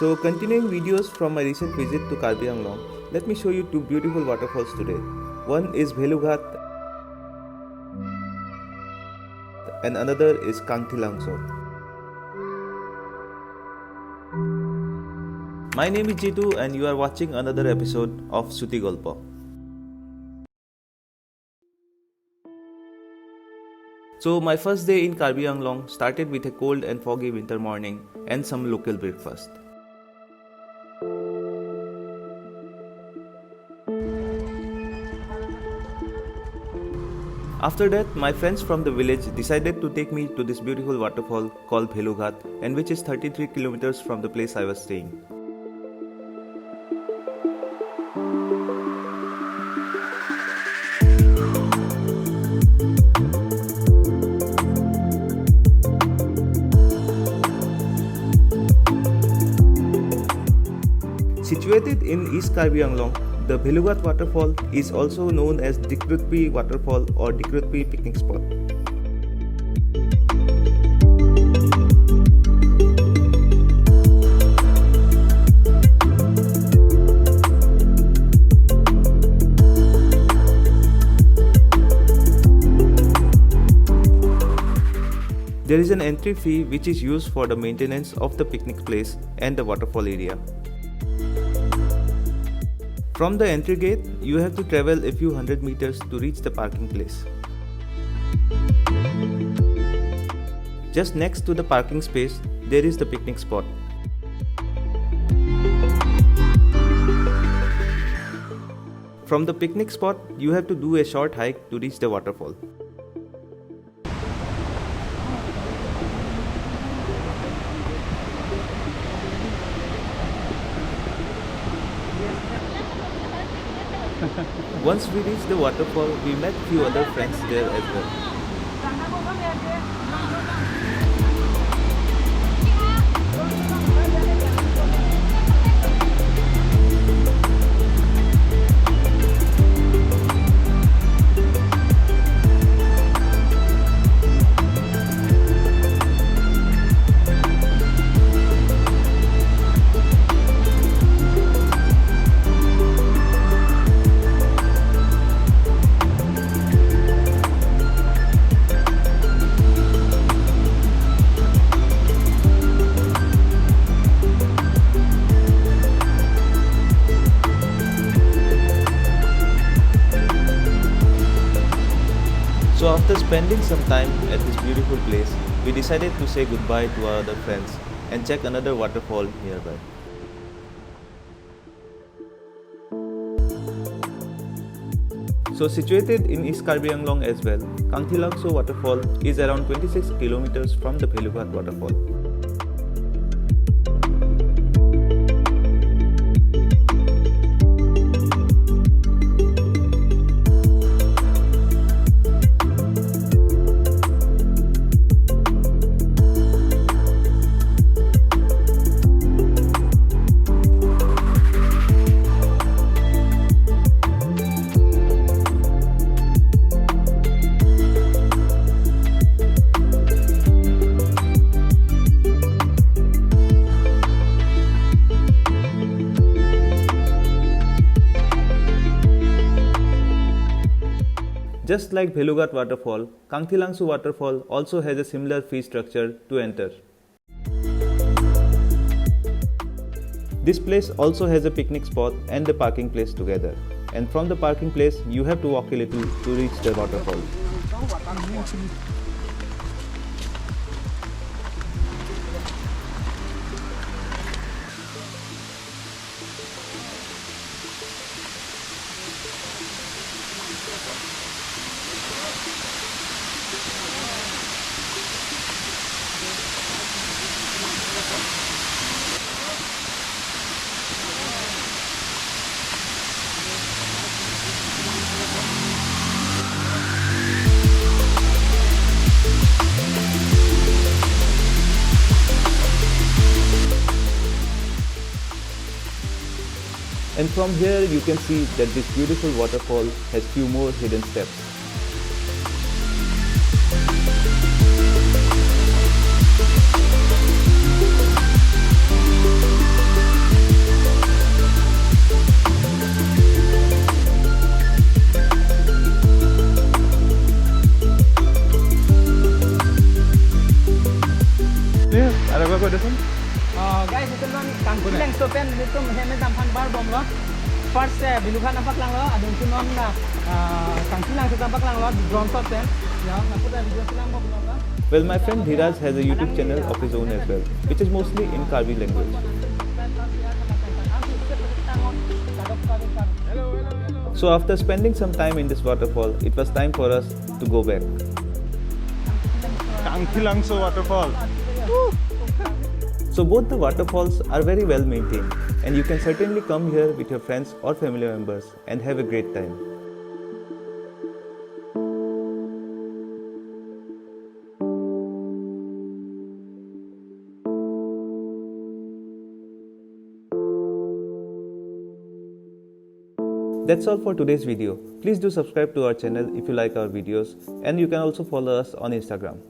So continuing videos from my recent visit to Karbi Anglong, let me show you two beautiful waterfalls today. One is Bhelughat and another is Kangthilangso. My name is Jitu and you are watching another episode of Suti Golpo. So my first day in Karbi Anglong started with a cold and foggy winter morning and some local breakfast. After that, my friends from the village decided to take me to this beautiful waterfall called Bhelughat, and which is 33 kilometers from the place I was staying. Situated in East Karbi Anglong, the Bhelughat waterfall is also known as Dikrutpi waterfall or Dikrutpi picnic spot. There is an entry fee which is used for the maintenance of the picnic place and the waterfall area. From the entry gate, you have to travel a few hundred meters to reach the parking place. Just next to the parking space, there is the picnic spot. From the picnic spot, you have to do a short hike to reach the waterfall. Once we reached the waterfall, we met few other friends there as well. So after spending some time at this beautiful place, we decided to say goodbye to our other friends and check another waterfall nearby. So situated in East Karbi Anglong as well, Kangthilangso waterfall is around 26 kilometers from the Bhelughat waterfall. Just like Bhelughat waterfall, Kangthilangso waterfall also has a similar fee structure to enter. This place also has a picnic spot and the parking place together, and from the parking place you have to walk a little to reach the waterfall. And from here you can see that this beautiful waterfall has few more hidden steps. ten litum heme tampan bar bom lo. First Bhelughat nampak lang lo, adun sunom na Kangthilangso tampak lang lo drone shot ten. Ya, naku dah video silang mo belum lo. Well, my friend Dhiraj has a YouTube channel of his own as well, which is mostly in Karbi language. So after spending some time in this waterfall, it was time for us to go back. Kangthilangso waterfall. So both the waterfalls are very well maintained, and you can certainly come here with your friends or family members and have a great time. That's all for today's video. Please do subscribe to our channel if you like our videos, and you can also follow us on Instagram.